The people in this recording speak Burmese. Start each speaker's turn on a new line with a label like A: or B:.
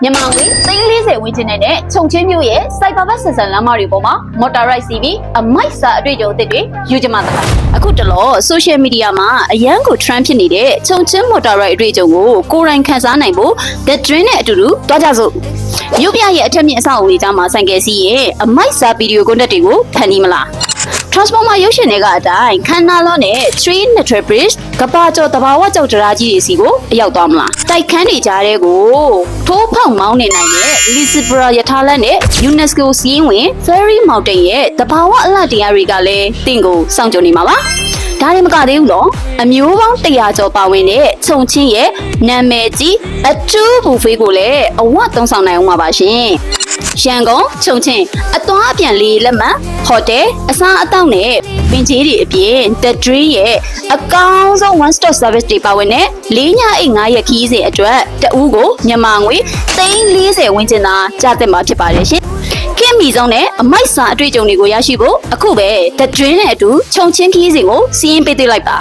A: မြန်မာငွေ340ဝန်းကျင်နဲ့ခြုံချင်းမျိုးရဲ့စိုက်ဘာဘတ်ဆက်ဆန်လမ်းမတွေပေါ်မှာမော်တာရိုက်စီပြီးအမိုက်စာအတွေ့အကြုံအသစ်တွေယူကြမှာတခါအခုတလောဆိုရှယ်မီဒီယာမှာအရန်ကို trend ဖြစ်နေတဲ့ခြုံချင်းမော်တာရိုက်အတွေ့အကြုံကိုကိုယ်တိုင်ခန်းစားနိုင်ဖို့ The Dream နဲ့အတူတူတွားကြစို့မြို့ပြရဲ့အထက်မြင့်အဆောက်အဦတွေကြားမှာဆိုင်ကယ်စီးရဲ့အမိုက်စာဗီဒီယိုကွန်တက်တွေကိုဖန်တီးမလား Transformer ရုပ်ရှင်တွေကအတိုင်းခန္ဓာလောနဲ့ Tree Natural Bridge ကပ္ပကျော်တဘာဝကျောက်တရားကြီးတွေစီကိုအရောက်သွားမလားတိုက်ခန်းတွေကြားတဲ့ကိုထိုးဖောက်မောင်းနေနိုင်တဲ့ Lisbra ရထားလမ်းနဲ့ UNESCO စီးဝင် Fairy Mountain ရဲ့တဘာဝအလှတရားတွေကလည်းတင့်ကိုစောင့်ကြနေမှာပါဒါတွေမကသေးဘူးနော်အမျိုးပေါင်း100ကျော်ပါဝင်တဲ့ခြုံချင်းရဲ့နာမည်ကြီးအထူးဘူဖေးကိုလည်းအဝတ်သုံးဆောင်နိုင်အောင်ပါရှင်ရန်ကုန်ခြုံချင်းအသွားအပြန်လေးလက်မှတ်ဟိုတယ်အစားအသောက်နဲ့ပင်ကြီးတွေအပြင် The Dream ရဲ့အကောင်းဆုံး one stop service တွေပါဝင်တဲ့4ညအိတ်9ရက်ခီးစဉ်အတွက်တဦးကိုမြန်မာငွေ340ဝန်းကျင်သာကျသင့်မှာဖြစ်ပါတယ်ရှင်ခင်မီဆုံးနဲ့အမိုက်စာအတွေ့အကြုံတွေကိုရရှိဖို့အခုပဲ The Dream နဲ့အတူခြုံချင်းခီးစဉ်ကိုစီးရင်ပေးသွင်းလိုက်ပါ